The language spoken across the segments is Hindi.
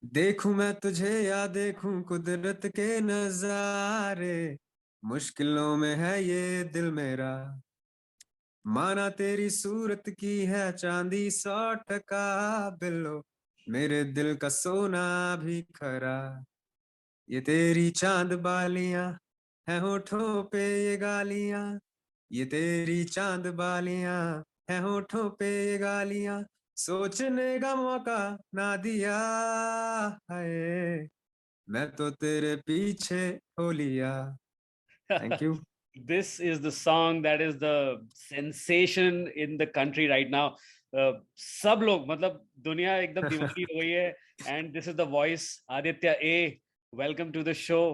देखूं मैं तुझे या देखूं कुदरत के नजारे, मुश्किलों में है ये दिल मेरा। माना तेरी सूरत की है चांदी 100 टका बिल्लो, मेरे दिल का सोना भी खरा। ये तेरी चांद बालियां है होठों पे ये गालियां, ये तेरी चांद बालियां है होठों पे ये गालियां, सोचने का मौका ना दिया है, मैं तो तेरे पीछे हो लिया। Thank you. This is the song that is the sensation in the country right now. सब लोग मतलब दुनिया एकदम दीवानी हो गई है and this is the voice Aditya A. Welcome to the show.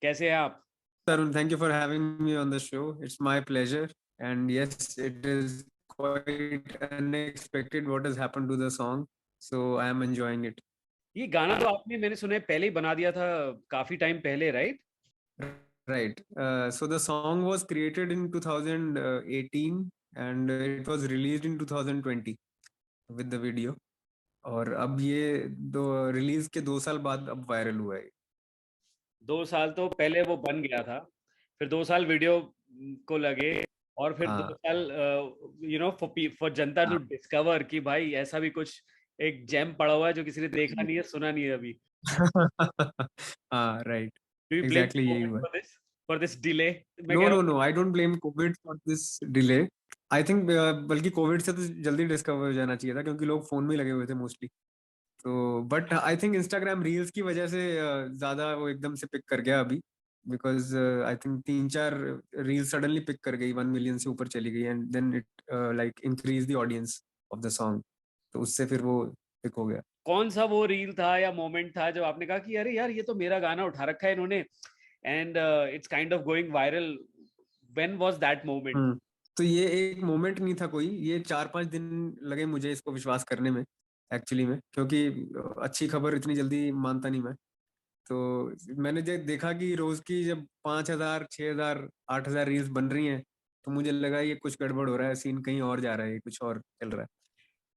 कैसे हैं आप? Tarun, thank you for having me on the show. It's my pleasure. And yes, it is quite unexpected what has happened to the song. So I am enjoying it. ये गाना तो आपने मैंने सुना है पहले ही बना दिया था काफी टाइम पहले, right? Right. So the song was created in 2018 and it was released in 2020 with the video. और अब ये दो रिलीज के 2 साल बाद अब वायरल हुआ है। 2 साल तो पहले वो बन गया था, फिर 2 साल वीडियो को लगे, और फिर दो हाँ साल फॉर जनता टू हाँ डिस्कवर कि भाई ऐसा भी कुछ एक जेम पड़ा हुआ है जो किसी ने देखा नहीं है, सुना नहीं है अभी। हाँ right. Do you blame exactly यही कोविड हुआ है। For this delay? मैं नो कह रहा नो हूँ no, I don't blame Covid for this delay. I think बल्कि कोविड से तो जल्दी डिस्कवर हो जाना चाहिए था, क्योंकि लोग फोन में ही लगे हुए थे मोस्टली। तो but I think Instagram reels की वजह से ज्यादा वो एकदम से पिक कर गया अभी। Because I think 3-4 reel suddenly peak कर गई, 1 मिलियन से ऊपर चली गई, and then it like increase the audience of the song. तो उससे फिर वो पिक हो गया। कौन सा वो रील था या मोमेंट था जो आपने कहा कि अरे यार ये तो मेरा गाना उठा रखा है इन्होंने, and it's kind of going viral? When was that moment? तो ये एक मोमेंट नहीं था कोई, ये 4-5 दिन लगे मुझे इसको विश्वास करने में, एक्चुअली में, क्योंकि अच्छी खबर इतनी जल्दी मानता नहीं मैं। तो मैंने जब देखा कि रोज की जब 5,000, 6,000, 8,000 रील्स बन रही हैं, तो मुझे लगा ये कुछ गड़बड़ हो रहा है, सीन कहीं और जा रहा है, ये कुछ और चल रहा है।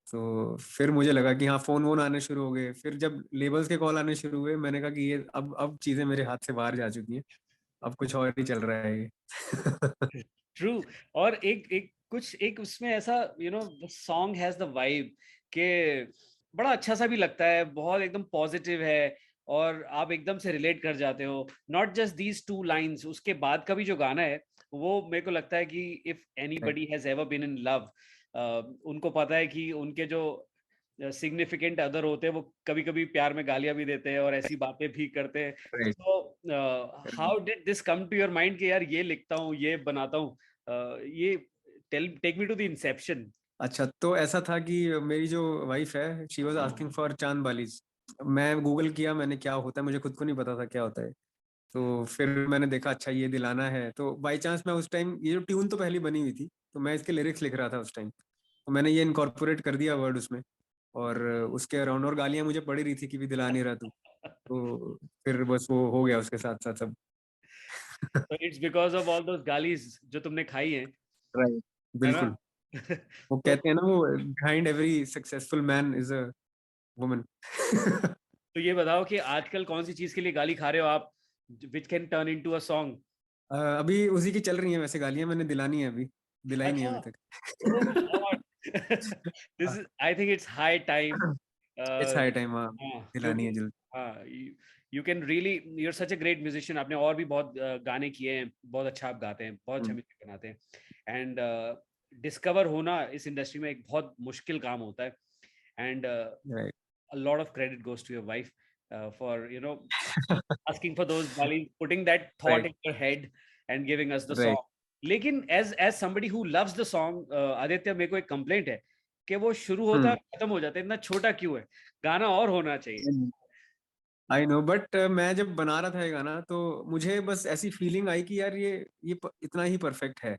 तो फिर मुझे लगा कि हाँ, फोन वोन आने शुरू हो गए। फिर जब लेबल्स के कॉल आने शुरू हुए, मैंने कहा कि ये अब चीजें मेरे हाथ से बाहर जा चुकी हैं, अब कुछ और ही चल रहा है ये। ट्रू। और एक एक कुछ एक उसमें ऐसा the song has the vibe के बड़ा अच्छा सा भी लगता है, बहुत एकदम पॉजिटिव है, और आप एकदम से रिलेट कर जाते हो। Not just these two lines, उसके बाद का भी जो गाना है वो मेरे को लगता है कि if anybody has ever been in love, उनको पता है कि उनके जो सिग्निफिकेंट अदर होते हैं वो कभी कभी प्यार में गालियां भी देते हैं और ऐसी बातें भी करते हैं। राइट। तो how did this come to your mind कि यार ये लिखता हूँ, ये बनाता हूँ? ये take me to the inception. अच्छा, तो ऐसा था कि मेरी जो वाइफ है, शी वाज आस्किंग फॉर चांद बालीज। मैं गूगल किया, मैंने क्या होता है, मुझे खुद को नहीं पता था क्या होता है। तो फिर मैंने देखा, अच्छा ये दिलाना है। तो बाई चांस मैं उस टाइम, ये जो ट्यून तो पहले बनी हुई थी, तो मैं इसके लिरिक्स लिख रहा था उस टाइम। तो मैंने ये इनकॉर्पोरेट कर दिया वर्ड उसमें, और उसके अराउंड और गालियां मुझे पड़ी रही थी कि भी दिला नहीं रहा तू। तो फिर बस वो हो गया उसके साथ साथ सब। तो it's because of all those गालीज जो तुमने खाई हैं, राइट। है ना? बिल्कुल। वो तो कहते हैं ना, वो behind every successful man is a woman. तो ये बताओ कि आजकल कौन सी चीज के लिए गाली खा रहे हो आप, which can turn into a song? अभी उसी की चल रही है वैसे गालियां, मैंने दिलानी है अभी, दिलाई नहीं अच्छा। अभी तक। Oh God. This is, I think it's high time. It's high time, हाँ, हाँ, दिलानी क्योंकि है जल्द। हाँ, you can really, you are such a great musician. आपने और भी बहुत गाने किए हैं, बहुत अच्छा आप गाते हैं, बहुत अच्छा म्यूजिक बनाते हैं, एंड डिस्कवर होना इस इंडस्ट्री में एक बहुत मुश्किल काम होता है, and right. a lot of credit goes to your wife for asking for those values, putting that thought right. in your head and giving us the right. song. लेकिन as somebody who loves the song, Aditya, मेरे को एक कंप्लेंट है कि वो शुरू होता है हम्म। और खत्म हो जाता है, इतना छोटा क्यों है? गाना और होना चाहिए। आई नो, बट मैं जब बना रहा था ये गाना, तो मुझे बस ऐसी फीलिंग आई कि यार इतना ही परफेक्ट है।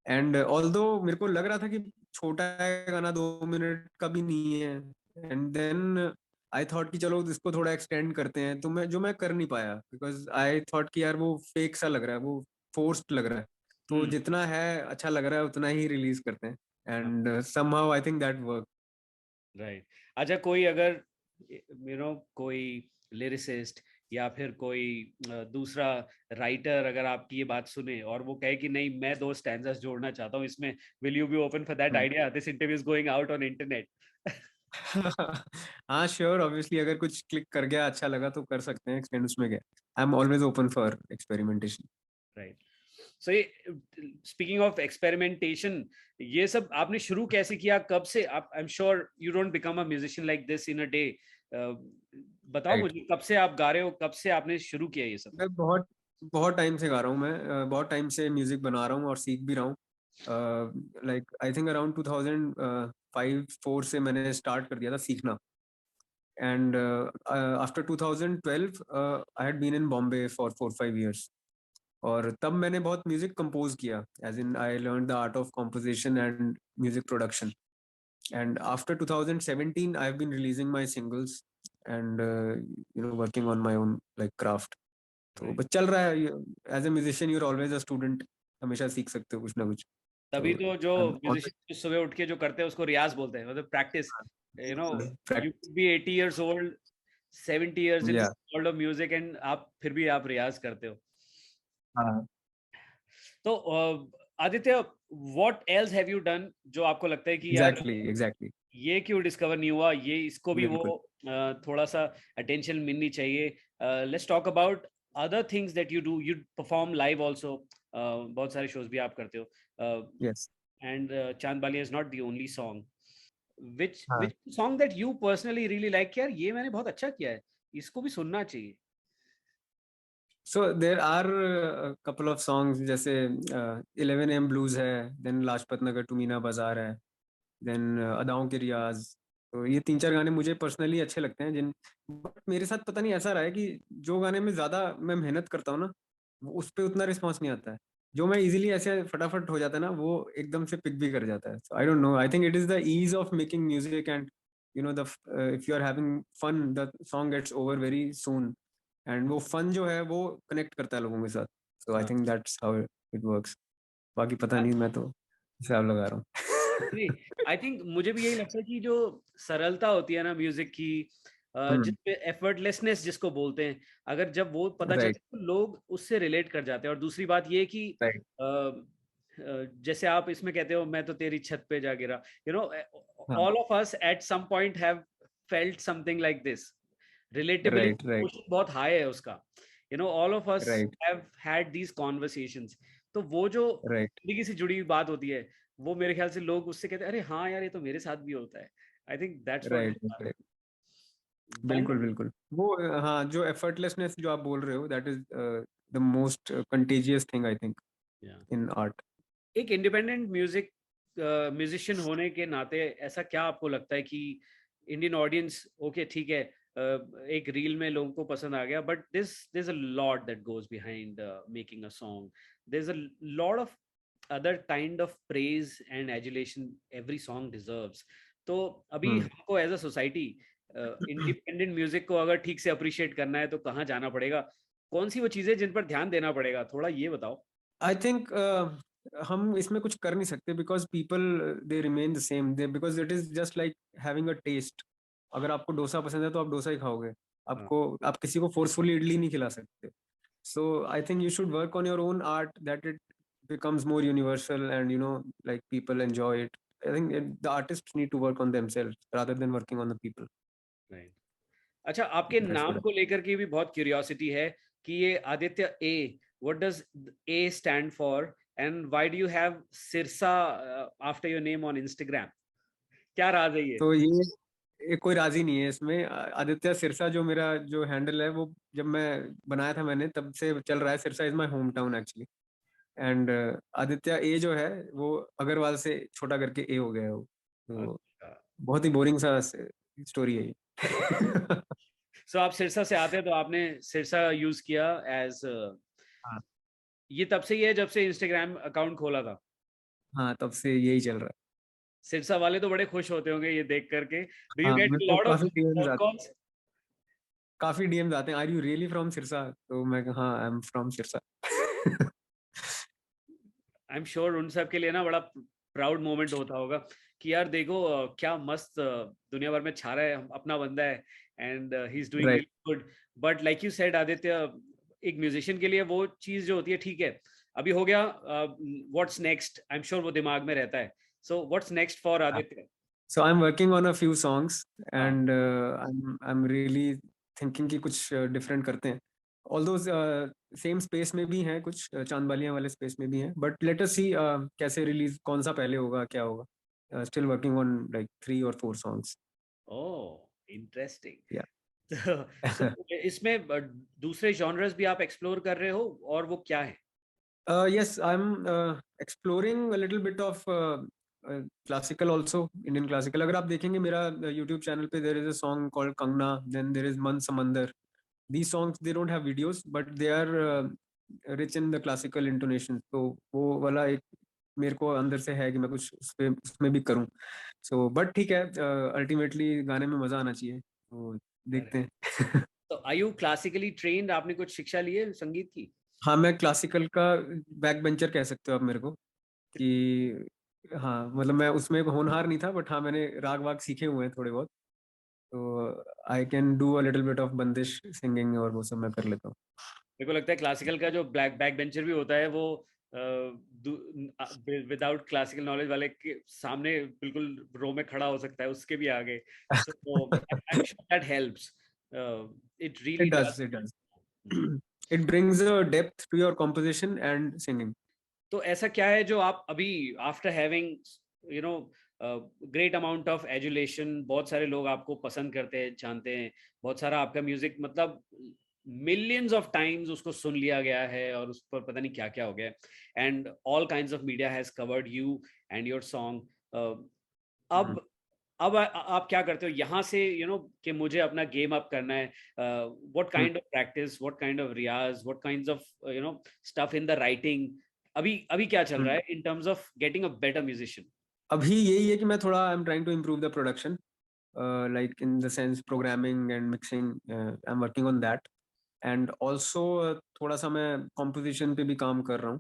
एंड ऑल्दो मेरे को लग रहा था कि छोटा है गाना, 2 मिनट का भी नहीं है। एंड देन आई थॉट कि चलो इसको थोड़ा एक्सटेंड करते हैं, तो मैं कर नहीं पाया, बिकॉज आई थॉट कि यार वो फेक सा लग रहा है, वो फोर्स्ड लग रहा है। तो हम्म। जितना है अच्छा लग रहा है उतना ही रिलीज करते हैं, and somehow I think that work. Right. अच्छा, कोई अगर कोई लिरिसिस्ट या फिर कोई दूसरा राइटर अगर आपकी ये बात सुने और वो कहे कि नहीं मैं 2 स्टैंजास जोड़ना चाहता हूँ इसमें, will you be open for that idea? This interview is going out on internet. हाँ श्योर, ऑब्वियसली अगर कुछ क्लिक कर गया, अच्छा लगा तो कर सकते हैं एक्सपेंड, उसमें क्या। I am always open for experimentation. Right. So ये स्पीकिंग ऑफ एक्सपेरिमेंटेशन, ये सब आपने शुरू कैसे किया, कब से? आप आई am sure you don't become a musician like this in a day. बताओ राइट। मुझे, कब से आप गा रहे हो, कब से आपने शुरू किया ये सब? मैं बहुत बहुत टाइम से गा रहा हूँ, मैं बहुत टाइम से म्यूजिक बना रहा हूँ और सीख भी रहा हूँ। लाइक आई थिंक अराउंड 2005-4 से मैंने स्टार्ट कर दिया था सीखना। And after 2012 I had been in Bombay for 4-5 years। और तब मैंने बहुत म्यूजिक कंपोज किया, as in I learn the art of composition and music production. And after 2017 I have been releasing my singles and working on my own like craft. तो राइट। बस चल रहा है। As a musician you are always a student, हमेशा सीख सकते हो कुछ ना कुछ। तभी तो तो जो आई एम म्यूजिशियन सुबह उठ के जो करते हैं उसको रियाज बोलते हैं, मतलब practice. You practice. Could be 80 years old, 70 years in या वर्ल्ड ऑफ म्यूजिक, एंड आप फिर भी आप रियाज करते हो। हाँ। तो Aditya, what else have you done जो आपको लगता है कि यार एग्जैक्टली एग्जैक्टली। ये क्यों डिस्कवर नहीं हुआ, ये इसको भी वो बिल्कुल। थोड़ा सा अटेंशन मिलनी चाहिए? Let's talk about other things that you do. You perform live also, बहुत सारे शोज भी आप करते हो, यस। एंड चांद Ballia is not the only song. हाँ। which song that you personally really like, यार ये मैंने बहुत अच्छा किया है, इसको भी सुनना चाहिए? So there are couple of songs, जैसे 11 AM ब्लूज है, देन लाजपत नगर टू मीना बाजार है, देन अदाओं के रियाज। तो ये 3-4 गाने मुझे पर्सनली अच्छे लगते हैं, जिन बट मेरे साथ पता नहीं ऐसा रहा है कि जो गाने में ज्यादा मैं मेहनत करता हूँ ना, वो उस पे उतना रिस्पॉन्स नहीं आता है। जो मैं इजीली ऐसे फटाफट हो जाता है ना, वो एकदम से पिक भी कर जाता है। So I don't know, I think it is the ease of making music and the if you are having fun the song gets over very soon. And वो फन जो है वो कनेक्ट करता है लोगों के साथ। सो आई हाँ। Think that's how it works. बाकी पता नहीं, मैं तो हिसाब लगा रहा नहीं, हूँ। आई थिंक मुझे भी यही लगता है कि जो सरलता होती है ना म्यूजिक की, हम्म। जिसपे एफर्टलेसनेस जिसको बोलते हैं, अगर जब वो पता राइट। चलता है तो लोग उससे रिलेट कर जाते हैं। और दूसरी बात ये कि राइट। जैसे आप इसमें कहते हो मैं तो तेरी छत पे जा गिरा, यू नो, हाँ। All of us at some point have felt something like this. Right. Relatability right. Quotient बहुत हाई है उसका, all of us right. Have had these conversations. तो वो जो राइट। जिंदगी से जुड़ी हुई बात होती है, वो मेरे ख्याल से लोग उससे कहते हैं अरे हाँ यार ये तो मेरे साथ भी होता है। I think that's what right. Right. One. बिल्कुल बिल्कुल। वो हाँ, जो एफर्टलेसनेस जो आप बोल रहे हो, that is the most contagious thing I think in art. एक इंडिपेंडेंट म्यूजिशियन होने के नाते ऐसा क्या आपको लगता है कि इंडियन ऑडियंस, ओके ठीक है, एक रील में लोगों को पसंद आ गया, but this a lot that goes behind making a song, there is a lot of other kind of praise and adulation every song deserves. तो अभी हम्म। हमको एज अ सोसाइटी इंडिपेंडेंट म्यूजिक को अगर ठीक से अप्रिशिएट करना है तो कहाँ जाना पड़ेगा? कौन सी वो चीजें जिन पर ध्यान देना पड़ेगा, थोड़ा ये बताओ। आई थिंक हम इसमें कुछ कर नहीं सकते, because people they remain the same they, because it is just like having a test. अगर आपको डोसा पसंद है तो आप डोसा ही खाओगे। हाँ, आपको, आप किसी को फोर्सफुली इडली नहीं खिला सकते। So I think you should work on your own art that it becomes more universal and like people enjoy it. I think the artists need to work on themselves rather than working on the people. Right. अच्छा, आपके That's नाम what को लेकर के भी बहुत क्यूरियोसिटी है कि ये Aditya A, what does A stand for, and why do you have Sirsa after your name on Instagram? क्या राज है ये? तो ये कोई राजी नहीं है इसमें। आदित्य सिरसा जो मेरा जो हैंडल है, वो जब मैं बनाया था मैंने, तब से चल रहा है। Sirsa is my home town actually. And Aditya A जो है वो अग्रवाल से छोटा करके ए हो गया है वो। तो अच्छा, बहुत ही बोरिंग सा स्टोरी है ये। सो आप सिरसा से आते हैं तो आपने सिरसा यूज किया एज, हाँ। ये तब से ही है जब से इंस्टाग्राम अकाउंट खोला था? हाँ, तब से यही चल रहा है। सिरसा वाले तो बड़े खुश होते होंगे ये देख करके। डू यू हाँ, गेट मेरे को लॉट ऑफ फोन कॉल्स? काफी डीएम्स आते हैं, are you really from Sirsa? तो मैं हाँ, I am from Sirsa. I am sure उन सब के लिए ना बड़ा प्राउड मोमेंट होता होगा कि यार देखो क्या मस्त दुनिया भर में छा रहा है, अपना बंदा है, and he's doing Right. really good. But like you said, Aditya, एक म्यूजिशियन के लिए वो चीज जो होती है, ठीक है अभी हो गया, what's next, I am sure वो दिमाग में रहता है. So what's next for Aditya? So I'm working on a few songs हाँ. and I'm really thinking कि कुछ different करते हैं. Although same space में भी हैं कुछ, चांदबालियां वाले space में भी हैं, but let us see कैसे release, कौन सा पहले होगा, क्या होगा. Still working on like 3 or 4 songs. Oh, interesting. Yeah. तो इसमें दूसरे जॉनर्स भी आप एक्सप्लोर कर रहे हो, और वो क्या है? Yes, I'm exploring a little bit of classical also, Indian classical. अगर आप देखेंगे मेरा YouTube channel पे, there is a song called Kangna, then there is Man Samandar. These songs, they don't have videos, but they are rich in the classical intonation. तो वो वाला एक मेरे को अंदर से है कि मैं कुछ उसमें भी करूं. So but ठीक है, ultimately गाने में मजा आना चाहिए, तो देखते हैं. तो आर यू क्लासिकली ट्रेन्ड? आपने कुछ शिक्षा ली है संगीत की? हाँ, मैं क्लासिकल का बैक बेंचर कह सकते हो आप मेरे को, कि हाँ, मतलब मैं उसमें होनहार नहीं था, बट हाँ मैंने राग वाग सीखे हुए हैं थोड़े बहुत, तो I can do a little bit of बंदिश सिंगिंग और वो सब मैं कर लेता हूँ. मेरे को लगता है क्लासिकल का जो ब्लैक बैक बेंचर भी होता है, वो विदाउट क्लासिकल नॉलेज वाले के सामने बिल्कुल रो में खड़ा हो सकता है, उसके भी आगे. So I am sure that helps. It really It does, does. it does. It brings a depth to your composition and singing. तो ऐसा क्या है जो आप अभी, after having you know great amount of adulation, बहुत सारे लोग आपको पसंद करते हैं, जानते हैं, बहुत सारा आपका म्यूजिक, मतलब मिलियंस ऑफ टाइम्स उसको सुन लिया गया है, और उस पर पता नहीं क्या क्या हो गया, and all kinds of media has covered you and your song. अब आप क्या करते हो यहाँ से, कि मुझे अपना गेम अप करना है? What kind of practice, what kind of रियाज, what kinds of stuff in the writing, अभी अभी क्या चल रहा है in terms of getting a better musician? अभी यही है कि मैं थोड़ा I am trying to improve the production, like in the sense programming and mixing. I'm working on that, and also थोड़ा सा मैं composition पे भी काम कर रहा हूँ,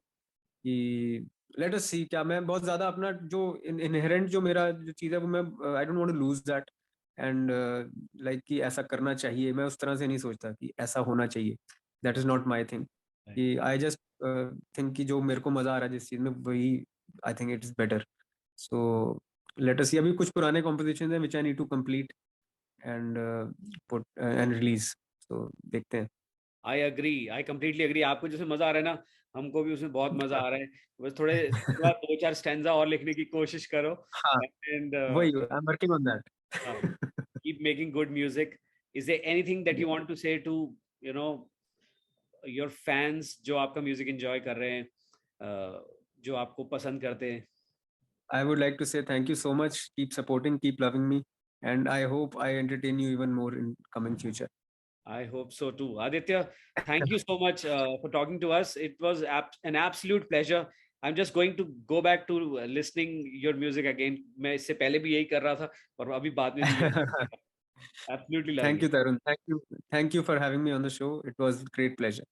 कि let us see, क्या मैं बहुत ज़्यादा अपना जो inherent जो मेरा जो चीज़ है वो मैं I don't want to lose that, and like कि ऐसा करना चाहिए, मैं उस तरह से नहीं सोचता कि ऐसा होना चाहिए. That is not my thing. कि I just think कि जो मेरे को मज़ा आ रहा है जिस चीज़ में, वही I think it is better. So let us see. अभी कुछ पुराने compositions हैं which I need to complete and put and release. So देखते हैं. I agree, I completely agree. आपको जिसमें मजा आ रहा है ना, हमको भी उसमें बहुत मजा आ रहा है. बस थोड़ा 2-4 स्टैंजा और लिखने की कोशिश करो, हाँ, एंड वही I'm working on that. Keep making good music. Is there anything that you want to say to you know your fans, जो आपका म्यूजिक एंजॉय कर रहे हैं, जो आपको पसंद करते हैं? I would like to say thank you so much. Keep supporting, keep loving me, and I hope I entertain you even more in coming future. I hope so too. Aditya, thank you so much for talking to us. It was an absolute pleasure. I'm just going to go back to listening your music again. मैं इससे पहले भी यही कर रहा था, और अभी बाद में भी absolutely loving Thank you, it. Tarun. Thank you for having me on the show. It was great pleasure.